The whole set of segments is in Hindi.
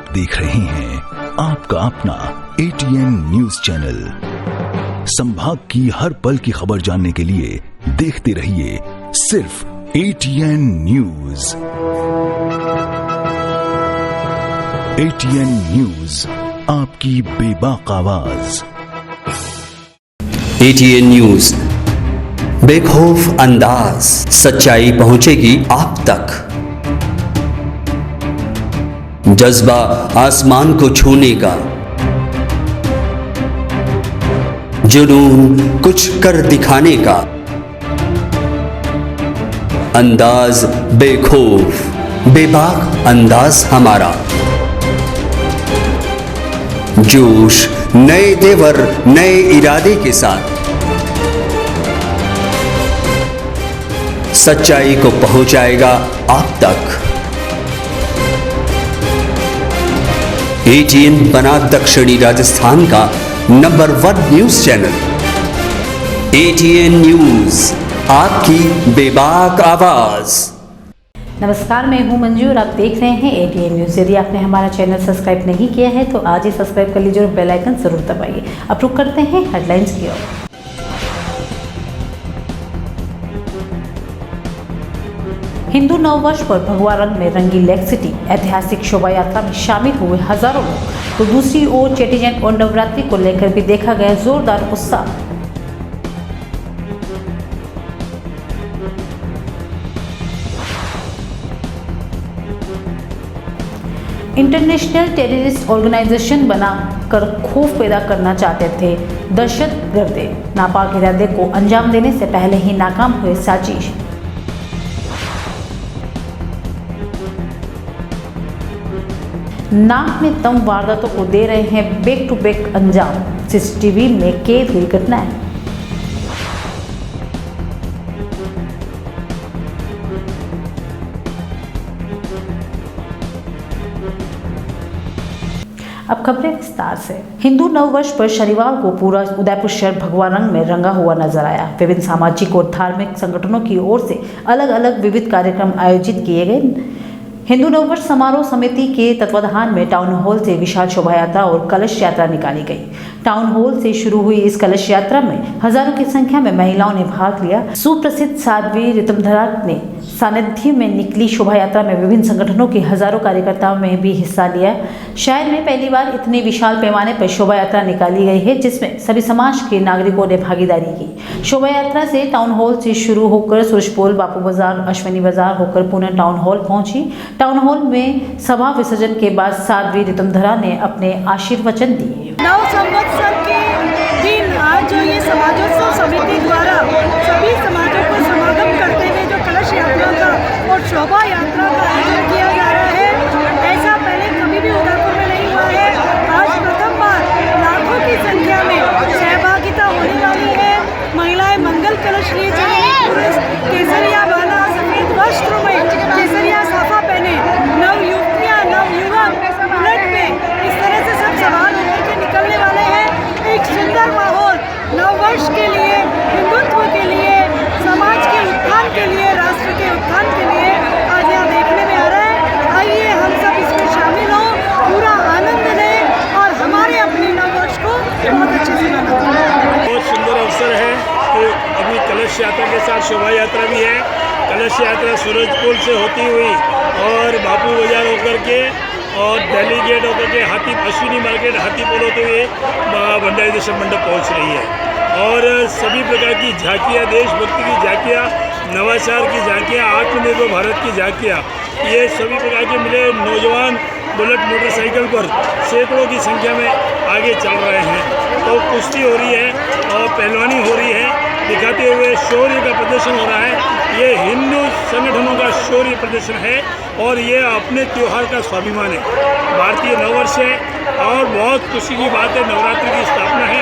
देख रहे हैं आपका अपना ATN न्यूज चैनल। संभाग की हर पल की खबर जानने के लिए देखते रहिए सिर्फ ATN न्यूज। ATN न्यूज, आपकी बेबाक आवाज। ATN न्यूज, बेखौफ अंदाज, सच्चाई पहुंचेगी आप तक। जज्बा आसमान को छूने का, जुनून कुछ कर दिखाने का, अंदाज बेखौफ बेबाक अंदाज हमारा। जोश नए तेवर नए इरादे के साथ सच्चाई को पहुंचाएगा आप तक। ATN बना दक्षिणी राजस्थान का number 1 news channel. ATN news, आपकी बेबाक आवाज। नमस्कार, मैं हूं मंजू और आप देख रहे हैं ATN न्यूज़। यदि आपने हमारा चैनल सब्सक्राइब नहीं किया है तो आज ही सब्सक्राइब कर लीजिए और बेल आइकन जरूर दबाइए। अब रुक करते हैं हेडलाइंस की ओर। हिंदू नववर्ष पर भगवा रंग में रंगी लेक सिटी ऐतिहासिक शोभा यात्रा में शामिल हुए हजारों लोग, तो दूसरी ओर चेटीचंड और नवरात्रि को लेकर भी देखा गया जोरदार उत्साह। इंटरनेशनल टेररिस्ट ऑर्गेनाइजेशन बनाकर खौफ पैदा करना चाहते थे दहशतगर्द, नापाक इरादे को अंजाम देने से पहले ही नाकाम हुए साजिश। नाक में दम वारदातों को दे रहे हैं बैक टू बैक अंजाम, CCTV में कैद हुई घटनाएं। अब खबरें विस्तार से। हिंदू नववर्ष पर शनिवार को पूरा उदयपुर शहर भगवा रंग में रंगा हुआ नजर आया। विभिन्न सामाजिक और धार्मिक संगठनों की ओर से अलग अलग विविध कार्यक्रम आयोजित किए गए। हिंदू नववर्ष समारोह समिति के तत्वाधान में टाउन हॉल से विशाल शोभा यात्रा और कलश यात्रा निकाली गई। टाउन हॉल से शुरू हुई इस कलश यात्रा में हजारों की संख्या में महिलाओं ने भाग लिया। सुप्रसिद्ध साध्वी ऋतुमधरा ने सानिध्य में निकली शोभा यात्रा में विभिन्न संगठनों के हजारों कार्यकर्ताओं में भी हिस्सा लिया। शहर में पहली बार इतनी विशाल पैमाने पर शोभा यात्रा निकाली गई है, जिसमें सभी समाज के नागरिकों ने भागीदारी की। शोभा यात्रा से टाउन हॉल से शुरू होकर सूरजपोल, बापू बाजार, अश्विनी बाजार होकर पुनः टाउन हॉल पहुंची। टाउन हॉल में सभा विसर्जन के बाद साध्वी ऋतुमधरा ने अपने आशीर्वचन दिए। नव संवत्सर के दिन आज जो ये समाजोत्सव समिति द्वारा सभी समाजों को समागम करते हुए जो कलश यात्रा का और शोभा यात्रा का आयोजन किया जा रहा है, ऐसा पहले कभी भी उदयपुर में नहीं हुआ है। आज प्रथम बार लाखों की संख्या में सहभागिता होने वाली है। महिलाएं मंगल कलश लिए चलेंगी, पुरुष केसरिया वाला सफेद वस्त्र में केसरिया साफा पहने, नव युवतियां नव युवक बुलेट पे इस तरह से सब सवार होकर के निकलने वाले हैं। एक सुंदर माहौल नववर्ष के लिए, हिंदुत्व के लिए, समाज के उत्थान के लिए, राष्ट्र के उत्थान के लिए आज यहाँ देखने में आ रहा है। आइए हम सब इसमें शामिल हों, पूरा आनंद लें और हमारे अपने नववर्ष को बहुत अच्छे से मनाएं। बहुत सुंदर अवसर है कि अभी कलश यात्रा के साथ शोभा यात्रा भी है। कलश यात्रा सूरजपुल से होती हुई और बापू बाजार होकर के और दिल्ली गेट होकर के अश्विनी मार्केट हाथीपुल होते हुए भंडारी दर्शन मंडप पहुँच रही है। और सभी प्रकार की झांकियाँ, देशभक्ति की झांकियाँ, नवाचार की झांकियाँ, आत्मनिर्भर भारत की झांकियाँ, ये सभी प्रकार के मिले नौजवान बुलेट मोटरसाइकिल पर सैकड़ों की संख्या में आगे चल रहे हैं। तो कुश्ती हो रही है और पहलवानी हो रही है, दिखाते हुए शौर्य का प्रदर्शन हो रहा है। ये हिंदू संगठनों का शौर्य प्रदर्शन है और ये अपने त्यौहार का स्वाभिमान है। भारतीय नववर्ष है और बहुत खुशी की बात है, नवरात्रि की स्थापना है।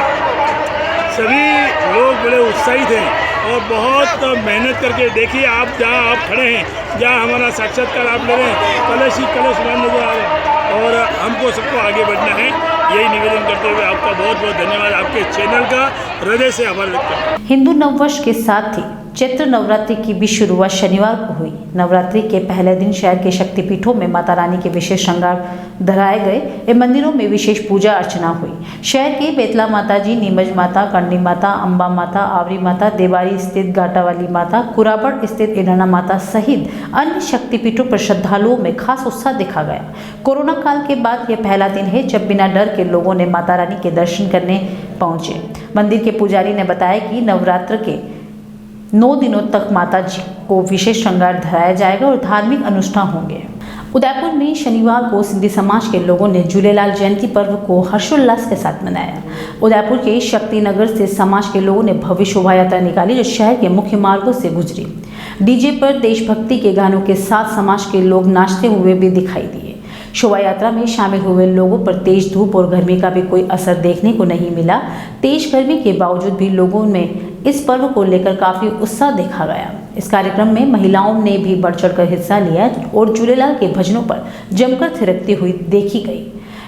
सभी लोग बड़े उत्साहित हैं और बहुत मेहनत करके, देखिए आप जहाँ आप खड़े हैं, जहाँ हमारा साक्षात्कार आप ले रहे हैं, कलश ही कलश नजर आ रहे हैं और हमको सबको आगे बढ़ना है। यही निवेदन करते हुए आपका बहुत बहुत धन्यवाद, आपके चैनल का हृदय से आभार व्यक्त करता हूं। हिंदू नववर्ष के साथ ही चैत्र नवरात्रि की भी शुरुआत शनिवार को हुई। नवरात्रि के पहले दिन शहर के शक्तिपीठों में माता रानी के विशेष श्रृंगार धराए गए। इन मंदिरों में विशेष पूजा अर्चना हुई। शहर के बेतला माता जी, नीमच माता, करणी माता, अम्बा माता, आवरी माता, देवारी स्थित घाटावाली माता, कुराबड़ स्थित इनाना माता सहित अन्य शक्तिपीठों पर श्रद्धालुओं में खास उत्साह देखा गया। कोरोना काल के बाद यह पहला दिन है जब बिना डर के लोगों ने माता रानी के दर्शन करने पहुंचे। मंदिर के पुजारी ने बताया कि नवरात्र के 9 दिनों तक माता जी को विशेष श्रृंगार धराया जाएगा और धार्मिक अनुष्ठान होंगे। उदयपुर में शनिवार को सिंधी समाज के लोगों ने झूलेलाल जयंती पर्व को हर्षोल्लास के साथ मनाया। उदयपुर के शक्तिनगर से समाज के लोगों ने भव्य शोभा यात्रा निकाली जो शहर के मुख्य मार्गों से गुजरी। डीजे पर देशभक्ति के गानों के साथ समाज के लोग नाचते हुए भी दिखाई दिए। शोभा यात्रा में शामिल हुए लोगों पर तेज धूप और गर्मी का भी कोई असर देखने को नहीं मिला। तेज गर्मी के बावजूद भी लोगों में इस पर्व को लेकर काफी उत्साह देखा गया। इस कार्यक्रम में महिलाओं ने भी बढ़ चढ़कर हिस्सा लिया और झूलेलाल के भजनों पर जमकर थिरकती हुई देखी गई।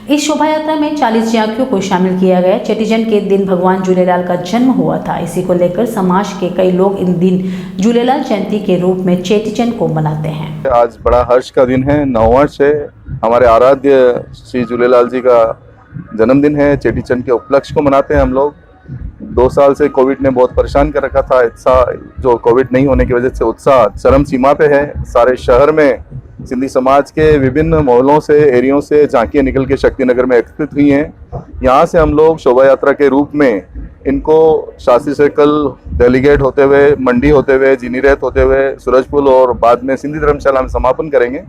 इस शोभा यात्रा में 40 झांकियों को शामिल किया गया। चेटीचंड के दिन भगवान झूलेलाल का जन्म हुआ था। इसी को लेकर समाज के कई लोग इन दिन झूलेलाल जयंती के रूप में चेटीचंड को मनाते हैं। आज बड़ा हर्ष का दिन है। 9 वर्ष है हमारे आराध्य श्री झूलेलाल जी का जन्मदिन है। चेटीचंड के उपलक्ष्य को मनाते हैं हम लोग। 2 साल से कोविड ने बहुत परेशान कर रखा था। उत्साह जो कोविड नहीं होने की वजह से उत्साह चरम सीमा पे है। सारे शहर में सिंधी समाज के विभिन्न मोहल्लों से, एरियों से झांकियाँ निकल के शक्तिनगर में एकत्रित हुई हैं। यहाँ से हम लोग शोभा यात्रा के रूप में इनको शास्त्री सर्कल, डेलीगेट होते हुए, मंडी होते हुए, जीनीरेत होते हुए, सूरजपुल और बाद में सिंधी धर्मशाला में समापन करेंगे।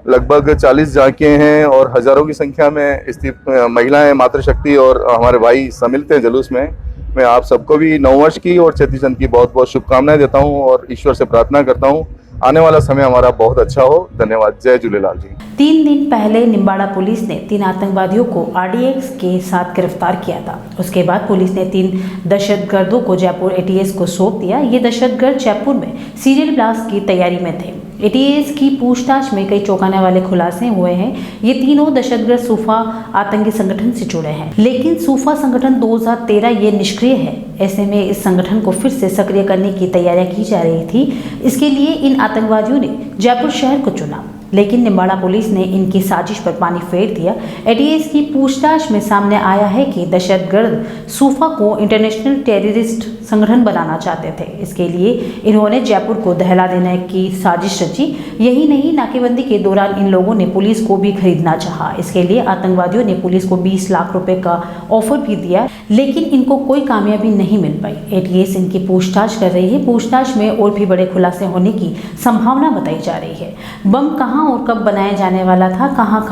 लगभग 40 झांकियाँ हैं और हजारों की संख्या में स्थित महिलाएं, मातृशक्ति और हमारे भाई सम्मिलित हैं जुलूस में। मैं आप सबको भी 9 वर्ष की और चेटीचंद की बहुत बहुत शुभकामनाएं देता हूं और ईश्वर से प्रार्थना करता हूं आने वाला समय हमारा बहुत अच्छा हो। धन्यवाद। जय झूलेलाल जी। 3 दिन पहले निम्बाड़ा पुलिस ने 3 आतंकवादियों को RDX के साथ गिरफ्तार किया था। उसके बाद पुलिस ने 3 दहशतगर्दों को जयपुर ATS को सौंप दिया। ये दहशतगर्द जयपुर में सीरियल ब्लास्ट की तैयारी में थे। ATS की पूछताछ में कई चौंकाने वाले खुलासे हुए हैं। ये तीनों दहशतगर्द सूफा आतंकी संगठन से जुड़े हैं, लेकिन सूफा संगठन 2013 ये निष्क्रिय है। ऐसे में इस संगठन को फिर से सक्रिय करने की तैयारियां की जा रही थी। इसके लिए इन आतंकवादियों ने जयपुर शहर को चुना, लेकिन निम्बाड़ा पुलिस ने इनकी साजिश पर पानी फेर दिया। ATS की पूछताछ में सामने आया है कि दहशतगर्द सूफा को इंटरनेशनल टेररिस्ट संगठन बनाना चाहते थे। इसके लिए इन्होंने जयपुर को दहला देने की साजिश रची। यही नहीं, नाकेबंदी के दौरान इन लोगों ने पुलिस को भी खरीदना चाहा। इसके लिए आतंकवादियों ने पुलिस को 20 लाख रुपए का ऑफर भी दिया, लेकिन इनको कोई कामयाबी नहीं मिल पाई। ATS इनकी पूछताछ कर रही है। पूछताछ में और भी बड़े खुलासे होने की संभावना बताई जा रही है। बम कहाँ और कब बनाया जाने वाला था, कहाँ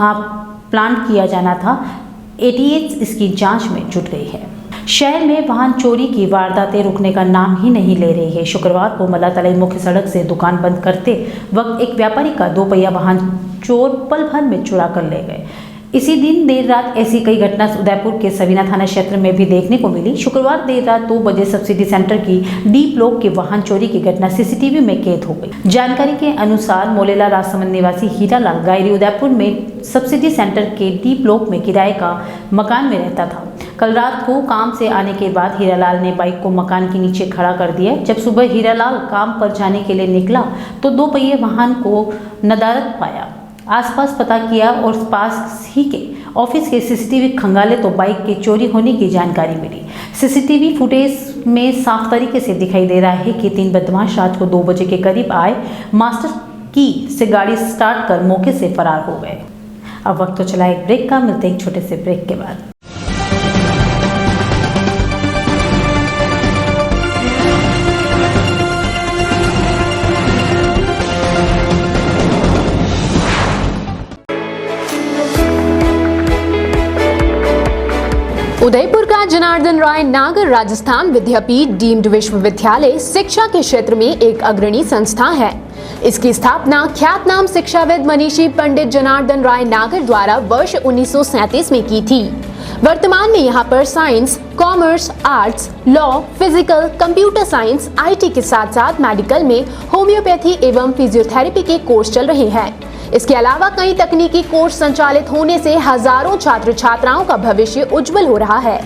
प्लांट किया जाना था, ATS इसकी जांच में जुट गई है। शहर में वाहन चोरी की वारदातें रुकने का नाम ही नहीं ले रही है। शुक्रवार को मल्लातलाई मुख्य सड़क से दुकान बंद करते वक्त एक व्यापारी का 2 पहिया वाहन चोर पल भर में चुरा कर ले गए। इसी दिन देर रात ऐसी कई घटना उदयपुर के सवीना थाना क्षेत्र में भी देखने को मिली। शुक्रवार देर रात 2 बजे सब्सिडी सेंटर की D ब्लॉक के वाहन चोरी की घटना CCTV में कैद हो गई। जानकारी के अनुसार मोलेला राजसमंद निवासी हीरालाल गायरी उदयपुर में सब्सिडी सेंटर के D ब्लॉक में किराए का मकान में रहता था। कल रात को काम से आने के बाद हीरालाल ने बाइक को मकान के नीचे खड़ा कर दिया। जब सुबह हीरालाल काम पर जाने के लिए निकला तो 2 पहिए वाहन को नदारद पाया। आसपास पता किया और पास ही के ऑफिस के CCTV खंगाले तो बाइक के चोरी होने की जानकारी मिली। CCTV फुटेज में साफ तरीके से दिखाई दे रहा है कि 3 बदमाश रात को 2 बजे के करीब आए, मास्टर की से गाड़ी स्टार्ट कर मौके से फरार हो गए। अब वक्त तो चला एक ब्रेक का, मिलते एक छोटे से ब्रेक के बाद। उदयपुर का जनार्दन राय नागर राजस्थान विद्यापीठ डीम्ड विश्वविद्यालय शिक्षा के क्षेत्र में एक अग्रणी संस्था है। इसकी स्थापना ख्यातनाम शिक्षाविद मनीषी पंडित जनार्दन राय नागर द्वारा वर्ष 1937 में की थी। वर्तमान में यहाँ पर science, commerce, arts, law, physical, computer science, IT के साथ साथ मेडिकल में होम्योपैथी एवं फिजियोथेरेपी के कोर्स चल रहे हैं। इसके अलावा कई तकनीकी कोर्स संचालित होने से हजारों छात्र छात्राओं का भविष्य उज्जवल हो रहा है।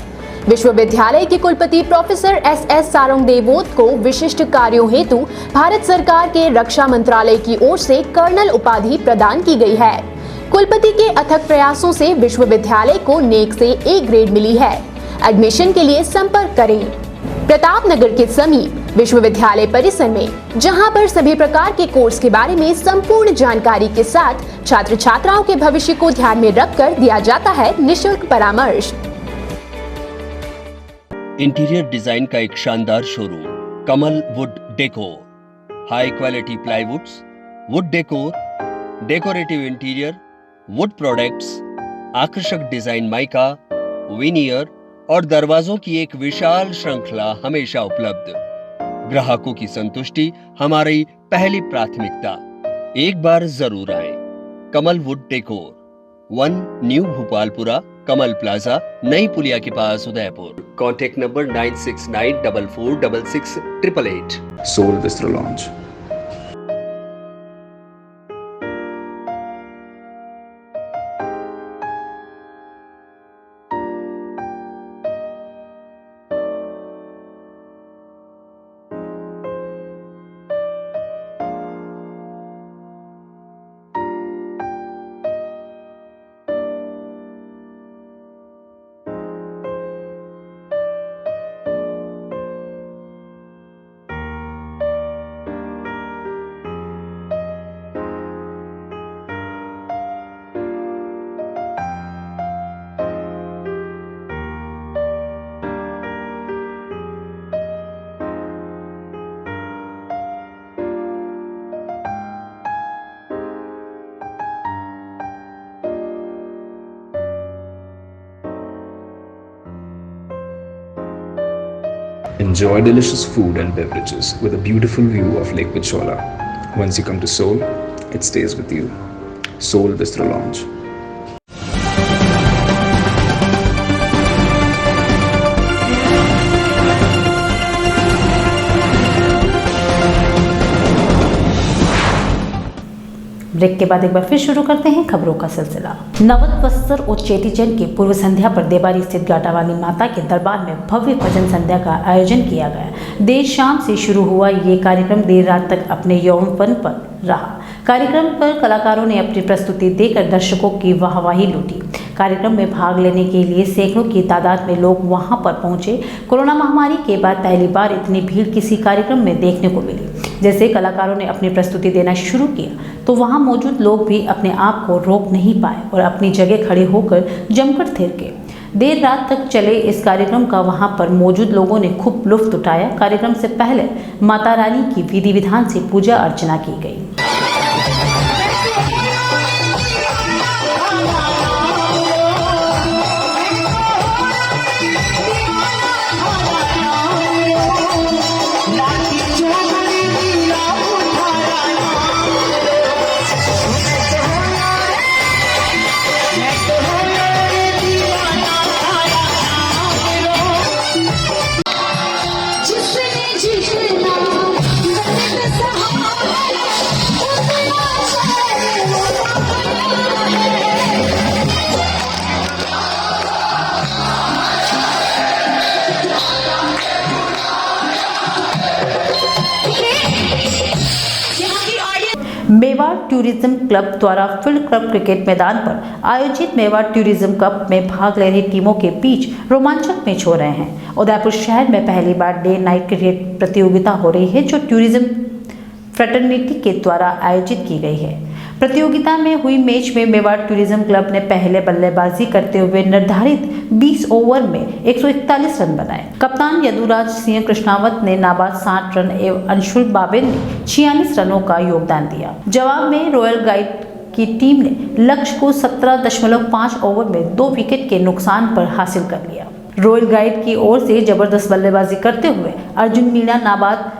विश्वविद्यालय के कुलपति प्रोफेसर एस सारंगदेवोत को विशिष्ट कार्यों हेतु भारत सरकार के रक्षा मंत्रालय की ओर से कर्नल उपाधि प्रदान की गई है। कुलपति के अथक प्रयासों से विश्वविद्यालय को नेक से ए ग्रेड मिली है। एडमिशन के लिए संपर्क करें प्रतापनगर के समीप विश्वविद्यालय परिसर में, जहां पर सभी प्रकार के कोर्स के बारे में संपूर्ण जानकारी के साथ छात्र छात्राओं के भविष्य को ध्यान में रखकर दिया जाता है निःशुल्क परामर्श। इंटीरियर डिजाइन का एक शानदार showroom Kamal wood decor, high quality प्लाईवुड्स, would decor, decorative interior, would products, आकर्षक डिजाइन माइका, विनियर और दरवाजों की एक विशाल श्रृंखला हमेशा उपलब्ध। ग्राहकों की संतुष्टि हमारी पहली प्राथमिकता। एक बार जरूर आएं। Kamal wood decor, 1 new Bhopalpura, Kamal plaza, नई पुलिया के पास, Udaipur. Contact number 9694466688। Soul Vistro Lounge. Enjoy delicious food and beverages with a beautiful view of Lake Pichola. Once you come to Seoul, it stays with you. Seoul Bistro Lounge. Break के बाद एक बार फिर शुरू करते हैं खबरों का सिलसिला। नवत वस्त्र और चेटीचंड की पूर्व संध्या पर देवारी स्थित गाटावाली माता के दरबार में भव्य भजन संध्या का आयोजन किया गया। देर शाम से शुरू हुआ ये कार्यक्रम देर रात तक अपने यौवनपन पर रहा। कार्यक्रम पर कलाकारों ने अपनी प्रस्तुति देकर दर्शकों की वाहवाही लूटी। कार्यक्रम में भाग लेने के लिए सैकड़ों की तादाद में लोग वहां पर पहुंचे। कोरोना महामारी के बाद पहली बार इतनी भीड़ किसी कार्यक्रम में देखने को मिली। जैसे कलाकारों ने अपनी प्रस्तुति देना शुरू किया तो वहां मौजूद लोग भी अपने आप को रोक नहीं पाए और अपनी जगह खड़े होकर जमकर थिरके। देर रात तक चले इस कार्यक्रम का वहां पर मौजूद लोगों ने खूब लुत्फ उठाया। कार्यक्रम से पहले माता रानी की विधि विधान से पूजा अर्चना की गई। मेवाड़ टूरिज्म क्लब द्वारा फील्ड क्लब क्रिकेट मैदान पर आयोजित मेवाड़ टूरिज्म कप में भाग ले रही टीमों के बीच रोमांचक मैच हो रहे हैं। उदयपुर शहर में पहली बार डे नाइट क्रिकेट प्रतियोगिता हो रही है जो टूरिज्म फ्रेटर्निटी के द्वारा आयोजित की गई है। प्रतियोगिता में हुई मैच में मेवाड़ टूरिज्म क्लब ने पहले बल्लेबाजी करते हुए निर्धारित 20 ओवर में 141 रन बनाए। कप्तान यदुराज सिंह कृष्णावत ने नाबाद 60 रन एवं अंशुल बाबे ने 46 रनों का योगदान दिया। जवाब में रॉयल गाइड की टीम ने लक्ष्य को 17.5 ओवर में 2 विकेट के नुकसान पर हासिल कर लिया। रॉयल गाइड की ओर से जबरदस्त बल्लेबाजी करते हुए अर्जुन मीणा नाबाद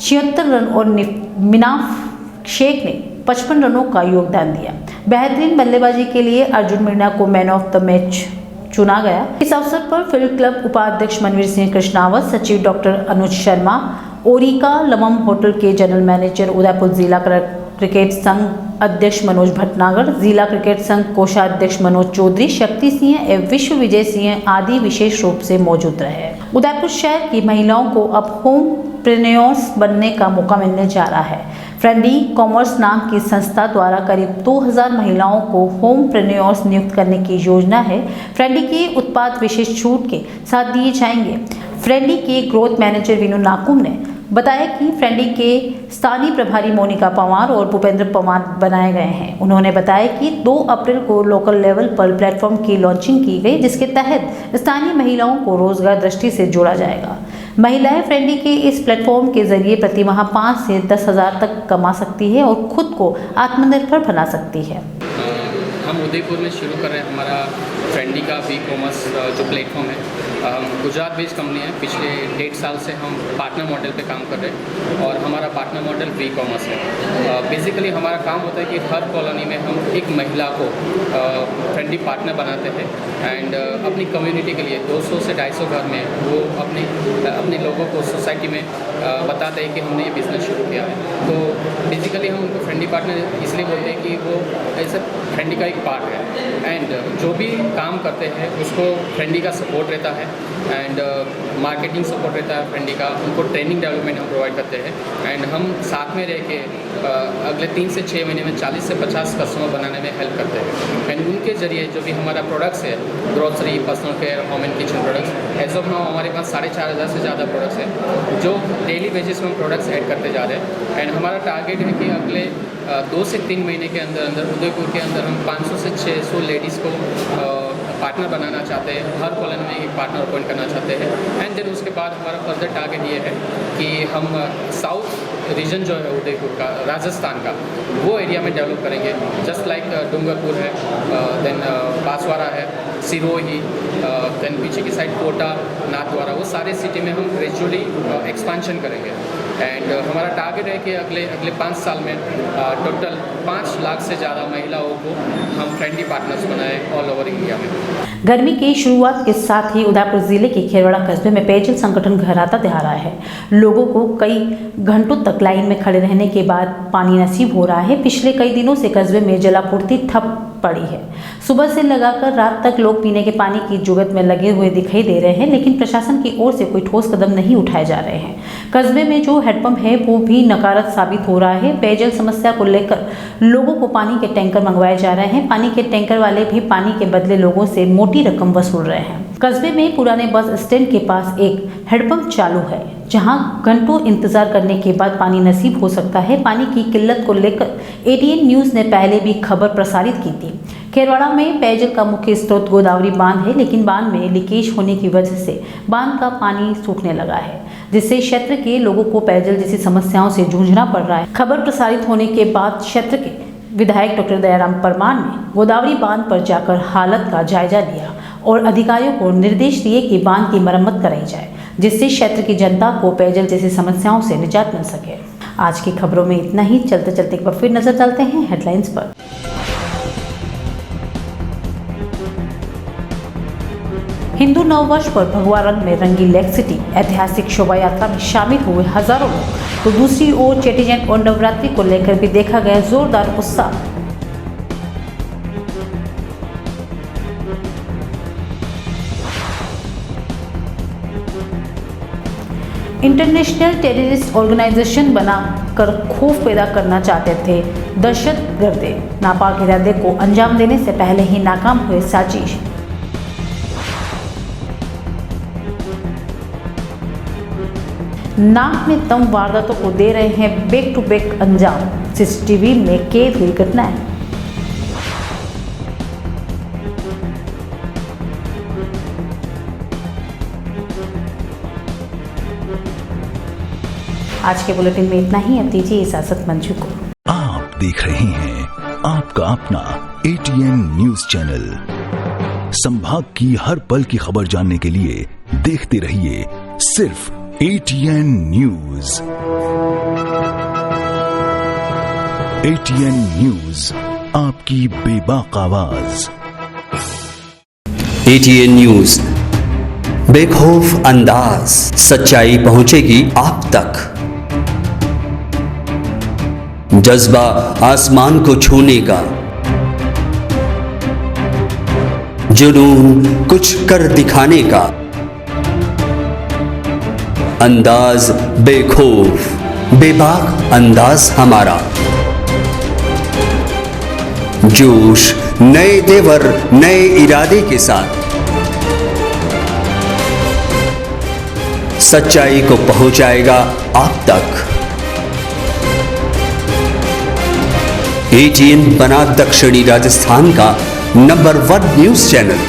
76 रन और मिनाफ शेख ने 55 रनों का योगदान दिया। बेहतरीन बल्लेबाजी के लिए अर्जुन मीणा को मैन ऑफ द मैच चुना गया। इस अवसर पर फील्ड क्लब उपाध्यक्ष मनवीर सिंह कृष्णावत, सचिव डॉक्टर अनुज शर्मा, ओरिका लमम होटल के जनरल मैनेजर उदयपुर जिला क्रिकेट संघ अध्यक्ष मनोज भटनागर, जिला क्रिकेट संघ कोषाध्यक्ष मनोज चौधरी, शक्ति सिंह एवं विश्व विजय सिंह आदि विशेष रूप से मौजूद रहे। उदयपुर शहर की महिलाओं को अब होमप्रेन्योर्स बनने का मौका मिलने जा रहा है। फ्रेंडली कॉमर्स नाम की संस्था द्वारा करीब 2000 महिलाओं को होमप्रेन्योर्स नियुक्त करने की योजना है। फ्रेंडली के उत्पाद विशेष छूट के साथ दिए जाएंगे। फ्रेंडली के ग्रोथ मैनेजर विनू नाकुम ने बताया कि फ्रेंडली के स्थानीय प्रभारी मोनिका पवार और भूपेंद्र पवार बनाए गए हैं। उन्होंने बताया कि 2 अप्रैल को लोकल लेवल पर प्लेटफॉर्म की लॉन्चिंग की गई, जिसके तहत स्थानीय महिलाओं को रोजगार दृष्टि से जोड़ा जाएगा। महिलाएं फ्रेंडली के इस प्लेटफॉर्म के जरिए प्रति माह 5 से 10 हज़ार तक कमा सकती है और खुद को आत्मनिर्भर बना सकती है। हम उदयपुर में शुरू कर रहे हैं हमारा फ्रेंडली का वी कॉमर्स जो प्लेटफॉर्म है। गुजरात बेस्ड कंपनी है। पिछले 1.5 साल से हम पार्टनर मॉडल पे काम कर रहे हैं और हमारा पार्टनर मॉडल वी कॉमर्स है। बेसिकली हमारा काम होता है कि हर कॉलोनी में हम एक महिला को फ्रेंडली पार्टनर बनाते हैं एंड अपनी कम्युनिटी के लिए 200 से 250 घर में वो अपने लोगों को सोसाइटी में बताते हैं कि हमने ये बिज़नेस शुरू किया है। तो बेसिकली हम उनको फ्रेंडली पार्टनर इसलिए बोलते हैं कि वो ऐसा फ्रेंडली का एक पार्ट है एंड जो भी काम करते हैं उसको फ्रेंडली का सपोर्ट रहता है एंड मार्केटिंग सपोर्ट रहता है फ्रेंडली का। उनको ट्रेनिंग डेवलपमेंट हम प्रोवाइड करते हैं एंड हम साथ में रह के अगले 3 से 6 महीने में 40 से 50 कस्टमर बनाने में हेल्प करते हैं एंड उनके जरिए जो भी हमारा प्रोडक्ट्स है, grocery, personal care, home and kitchen products, as of now हमारे पास 4500 से ज़्यादा प्रोडक्ट्स हैं जो डेली बेसिस में हम प्रोडक्ट्स ऐड करते जा रहे हैं एंड हमारा टारगेट है कि अगले 2 से 3 महीने के अंदर उदयपुर के अंदर हम 500 से 600 लेडीज़ को पार्टनर बनाना चाहते हैं। हर कॉलोनी में एक पार्टनर अपॉइंट करना चाहते हैं एंड देन उसके बाद हमारा फर्दर टारगेट ये है कि हम साउथ रीजन जो है उदयपुर का, राजस्थान का, वो एरिया में डेवलप करेंगे। जस्ट लाइक डूंगरपुर है, देन बांसवाड़ा है, सिरोही, देन पीछे की साइड कोटा, नाथद्वारा, वो सारे सिटी में हम ग्रेजुअली एक्सपांशन करेंगे एंड हमारा टारगेट है कि अगले 5 साल में टोटल 5 लाख से ज़्यादा महिलाओं को हम फ्रेंडली पार्टनर्स बनाए ऑल ओवर इंडिया में। गर्मी की शुरुआत के साथ ही उदयपुर जिले के खेरवाड़ा कस्बे में पेयजल संकट गहराता दिखा रहा है। लोगों को कई घंटों तक लाइन में खड़े रहने के बाद पानी नसीब हो रहा है। पिछले कई दिनों से कस्बे में जलापूर्ति ठप पड़ी है। सुबह से लगाकर रात तक लोग पीने के पानी की जुगत में लगे हुए दिखाई दे रहे हैं, लेकिन प्रशासन की ओर से कोई ठोस कदम नहीं उठाए जा रहे हैं। कस्बे में जो हैंडपंप है वो भी नकारात्मक साबित हो रहा है। पेयजल समस्या को लेकर लोगों को पानी के टैंकर मंगवाए जा रहे हैं। पानी के टैंकर वाले भी पानी के बदले लोगों से मोटी रकम वसूल रहे हैं। कस्बे में पुराने बस स्टैंड के पास एक हैंडपंप चालू है, जहां घंटों इंतजार करने के बाद पानी नसीब हो सकता है। पानी की किल्लत को लेकर एटीएन न्यूज़ ने पहले भी खबर प्रसारित की थी। खेरवाड़ा में पेयजल का मुख्य स्रोत गोदावरी बांध है, लेकिन बांध में लीकेज होने की वजह से बांध का पानी सूखने लगा है, जिससे क्षेत्र के लोगों को पेयजल जैसी समस्याओं से जूझना पड़ रहा है। खबर प्रसारित होने के बाद क्षेत्र के विधायक डॉक्टर दयाराम परमार ने गोदावरी बांध पर जाकर हालत का जायजा लिया और अधिकारियों को निर्देश दिए कि बांध की मरम्मत कराई जाए, जिससे क्षेत्र की जनता को पेयजल जैसी समस्याओं से निजात मिल सके। आज की खबरों में इतना ही। चलते चलते एक बार फिर नजर डालते हैं हेडलाइंस पर। हिंदू नववर्ष पर भगवा रंग में रंगी लेक सिटी ऐतिहासिक शोभा यात्रा में शामिल हुए हजारों लोग। तो दूसरी ओर चेटीचंड और नवरात्रि को लेकर भी देखा गया जोरदार उत्साह। इंटरनेशनल टेररिस्ट ऑर्गेनाइजेशन बनाकर खौफ पैदा करना चाहते थे दहशतगर्द। नापाक इरादे को अंजाम देने से पहले ही नाकाम हुए साजिश। नाक में दम वारदातों को दे रहे हैं बैक टू बैक अंजाम। सीसीटीवी में कैद हुई घटनाएं। आज के बुलेटिन में इतना ही। अब दीजिए इजाजत मंजू को। आप देख रहे हैं आपका अपना एटीएन न्यूज चैनल। संभाग की हर पल की खबर जानने के लिए देखते रहिए सिर्फ एटीएन न्यूज। एटीएन न्यूज, आपकी बेबाक आवाज। एटीएन न्यूज, बेखौफ अंदाज, सच्चाई पहुंचेगी आप तक। जज्बा आसमान को छूने का, जुनून कुछ कर दिखाने का, अंदाज बेखौफ बेबाक अंदाज हमारा, जोश नए तेवर नए इरादे के साथ, सच्चाई को पहुंचाएगा आप तक। ATN बना दक्षिणी राजस्थान का number 1 news channel.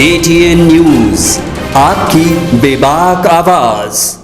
ATN news, आपकी बेबाक आवाज।